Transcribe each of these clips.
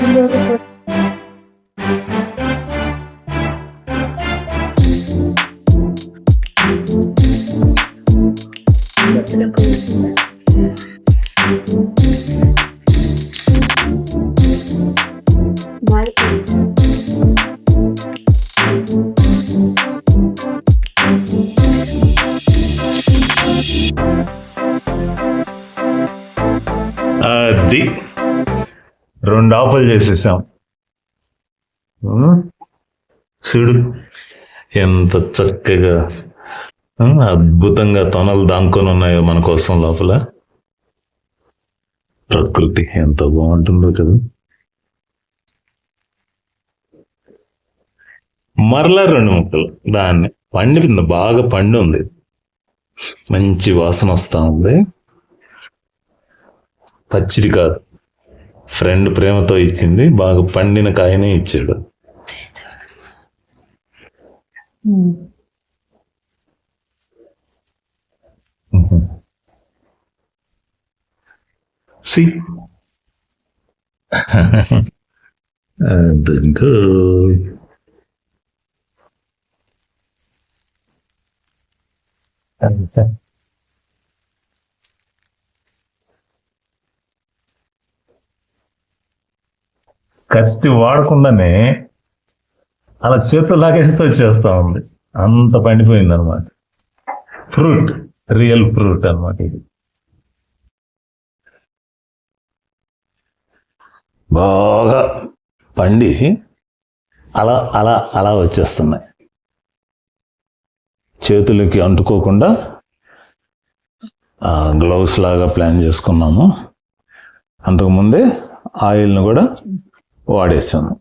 ఈరోజు పొత్తులకు అది 2 ఆఫర్లు చేసేసాం. చూడు ఎంత చక్కగా అద్భుతంగా తొనలు దాంకొని ఉన్నాయో మన కోసం లోపల. ప్రకృతి ఎంత బాగుంటుందో కదా. మరలా 2 ముక్కలు దాన్ని పండింది, బాగా పండు ఉంది, మంచి వాసన వస్తా ఉంది. పచ్చిది కాదు, ఫ్రెండ్ ప్రేమతో ఇచ్చింది, బాగా పండిన కాయనే ఇచ్చాడు. సి కత్తి వాడకుండానే అలా చేతులు లాగేస్తే వచ్చేస్తా ఉంది, అంత పండిపోయింది అనమాట. ఫ్రూట్, రియల్ ఫ్రూట్ అనమాట ఇది. బాగా పండి అలా అలా అలా వచ్చేస్తున్నాయి, చేతులకి అంటుకోకుండా. గ్లౌస్ లాగా ప్లాన్ చేసుకున్నాము. అంతకుముందే ఆయిల్ను కూడా వాడేసాను.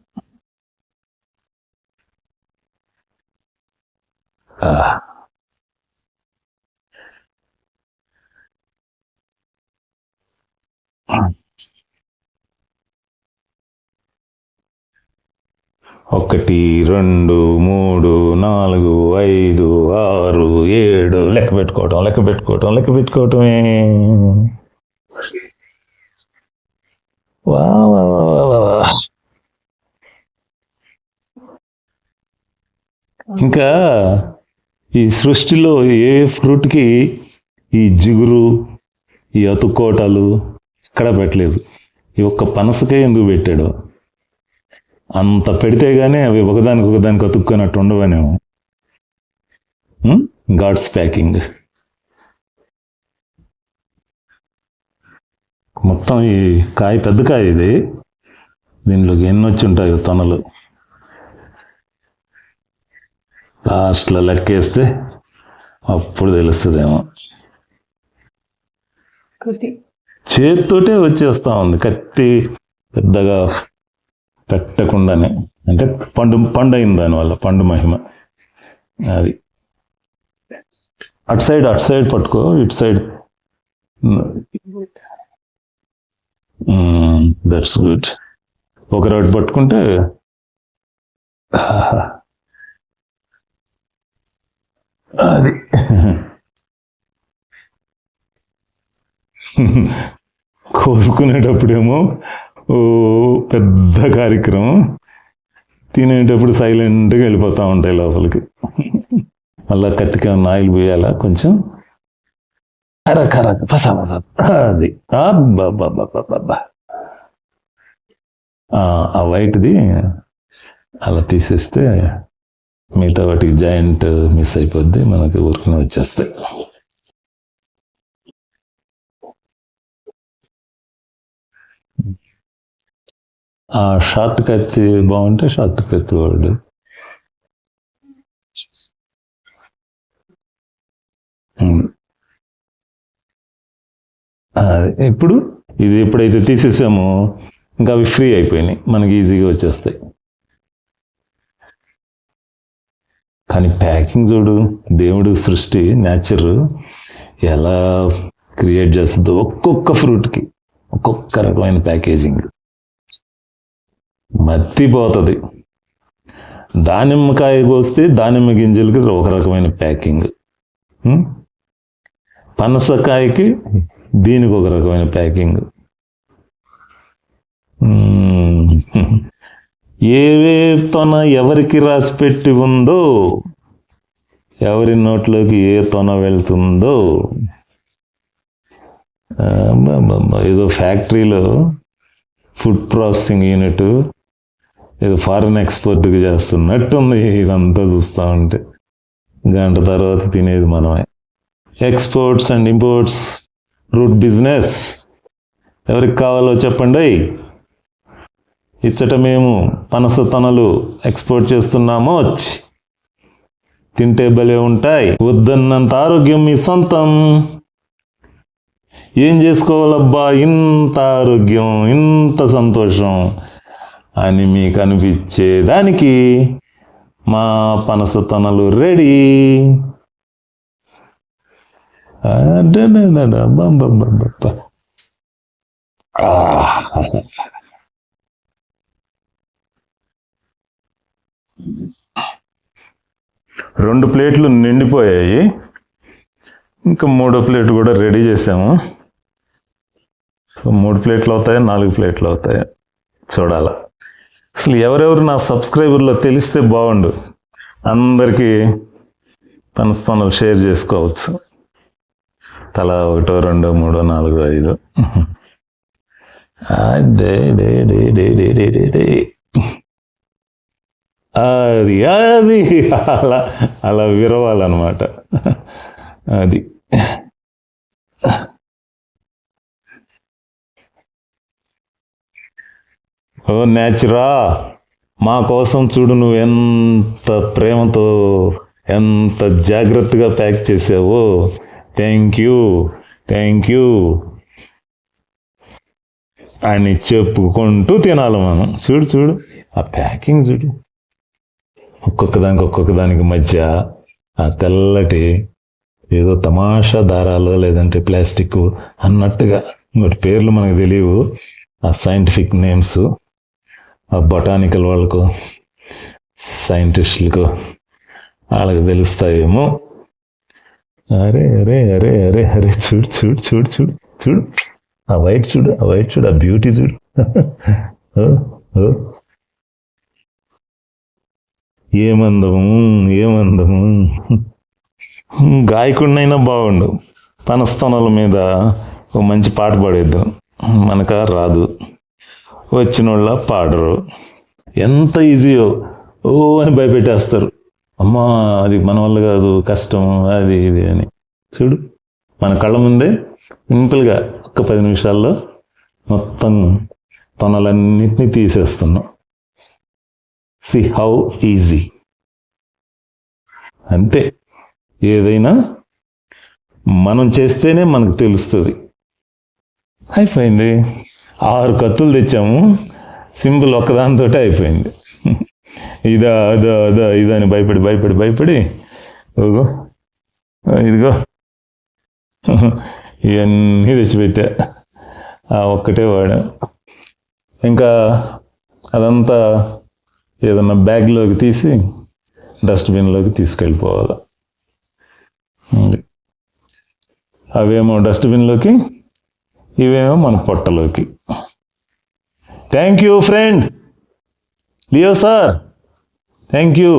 ఒకటి, 2, 3, 4, 5, 6, 7 లెక్క పెట్టుకోవటమే. వా ఇంకా ఈ సృష్టిలో ఏ ఫ్రూట్కి ఈ జిగురు, ఈ అతుక్కోటాలు ఎక్కడ పెట్టలేదు. ఈ ఒక్క పనసకాయ ఎందుకు పెట్టాడు? అంత పెడితే గానీ అవి ఒకదానికి అతుక్కున్నట్టు ఉండవనేమో. God's packing. మొత్తం ఈ కాయ పెద్ద కాయ ఇది, దీనిలోకి ఎన్ని వచ్చి ఉంటాయో తొనలు. లాస్ట్లో లెక్కేస్తే అప్పుడు తెలుస్తుందేమో. చేతితోటే వచ్చేస్తా ఉంది, కత్తి పెద్దగా పెట్టకుండానే. అంటే పండు అయింది దానివల్ల, పండు మహిమ అది. అటు సైడ్ పట్టుకో, ఇటు సైడ్. That's good. ఒక రోడ్డు పట్టుకుంటే అది. కోసుకునేటప్పుడేమో పెద్ద కార్యక్రమం, తినేటప్పుడు సైలెంట్గా వెళ్ళిపోతూ ఉంటాయి లోపలికి. మళ్ళా కత్తికి ఏమన్నా ఆయిల్ పోయాలా కొంచెం. అది ఆ వైట్ది అలా తీసేస్తే మిగతా వాటికి జాయింట్ మిస్ అయిపోద్ది, మనకి ఊరికనే వచ్చేస్తాయి. షార్ట్ కత్తి బాగుంటే షార్ట్ కత్తి వాడు. ఇప్పుడు ఇది ఎప్పుడైతే తీసేసామో ఇంకా అవి ఫ్రీ అయిపోయినాయి, మనకి ఈజీగా వచ్చేస్తాయి. కానీ ప్యాకింగ్ చూడు, దేవుడు సృష్టి, నేచర్ ఎలా క్రియేట్ చేస్తుందో. ఒక్కొక్క ఫ్రూట్కి ఒక్కొక్క రకమైన ప్యాకేజింగ్ మత్తిపోతుంది. దానిమ్మకాయ కోస్తే దానిమ్మ గింజలకి ఒక రకమైన ప్యాకింగ్, పనసకాయకి దీనికి ఒక రకమైన ప్యాకింగ్. ఏవే తొన ఎవరికి రాసిపెట్టి ఉందో, ఎవరి నోట్లోకి ఏ తొన వెళ్తుందో. ఏదో ఫ్యాక్టరీలో ఫుడ్ ప్రాసెసింగ్ యూనిట్ ఏదో ఫారెన్ ఎక్స్పోర్ట్కి చేస్తున్నట్టుంది ఇదంతా చూస్తూ ఉంటే. గంట తర్వాత తినేది మనమే. Exports and imports, route business ఎవరికి కావాలో చెప్పండి. ఇచ్చట మేము పనస తొనలు ఎక్స్పోర్ట్ చేస్తున్నామో, తింటే భలే ఉంటాయి, వద్దన్నంత ఆరోగ్యం మీ సొంతం. ఏం చేసుకోవాలబ్బా ఇంత ఆరోగ్యం, ఇంత సంతోషం అని మీకు అనిపించేదానికి మా పనస తొనలు రెడీ. రెండు ప్లేట్లు నిండిపోయాయి, ఇంకా 3వ ప్లేట్ కూడా రెడీ చేసాము. సో 3 ప్లేట్లు అవుతాయి, 4 ప్లేట్లు అవుతాయి, చూడాల. అసలు ఎవరెవరు నా సబ్స్క్రైబర్లో తెలిస్తే బాగుండు. అందరికీ పనస తొనలు షేర్ చేసుకోవచ్చు. తలా 1, 2, 3, 4, 5. అది అది అలా అలా విరవాలన్నమాట. అది ఓ నేచురా, మా కోసం చూడు నువ్వు ఎంత ప్రేమతో, ఎంత జాగ్రత్తగా ప్యాక్ చేసావో. థ్యాంక్ యూ అని చెప్పుకుంటూ తినాలి మనం. చూడు ఆ ప్యాకింగ్ చూడు, ఒక్కొక్క దానికి మధ్య ఆ తెల్లటి ఏదో తమాషా దారాలు లేదంటే ప్లాస్టిక్ అన్నట్టుగా, ఇంకోటి పేర్లు మనకు తెలియవు, ఆ సైంటిఫిక్ నేమ్స్ ఆ బొటానికల్ వాళ్ళకు, సైంటిస్టులకు వాళ్ళకి తెలుస్తాయేమో. అరే అరే అరే అరే అరే చూడు ఆ వైట్ చూడు, ఆ బ్యూటీ చూడు. ఏమందము. గాయకుడినైనా బాగుండు. పనస తొనల మీద ఒక మంచి పాట పాడేద్దాం. మనక రాదు, వచ్చిన వాళ్ళ పాడరు. ఎంత ఈజీయో అని భయపెట్టేస్తారు. అమ్మా అది మన వల్ల కాదు, కష్టం, అది ఇది అని. చూడు మన కళ్ళ ముందే సింపుల్గా ఒక్క 10 నిమిషాల్లో మొత్తం తొనలన్నిటినీ తీసేస్తున్నాం. See how easy. అంతే, ఏదైనా మనం చేస్తేనే మనకు తెలుస్తుంది. అయిపోయింది. 6 కత్తులు తెచ్చాము, సింపుల్ ఒక్కదానితో అయిపోయింది. ఇదా అని భయపడి ఇదిగో ఇవన్నీ తెచ్చిపెట్టా. ఒక్కటే వాడాం. ఇంకా అదంతా ఏదన్నా బ్యాగ్లోకి తీసి డస్ట్బిన్లోకి తీసుకెళ్ళిపోవాలి. అవేమో డస్ట్బిన్లోకి, ఇవేమో మన పొట్టలోకి. Thank you friend Leo sir, thank you.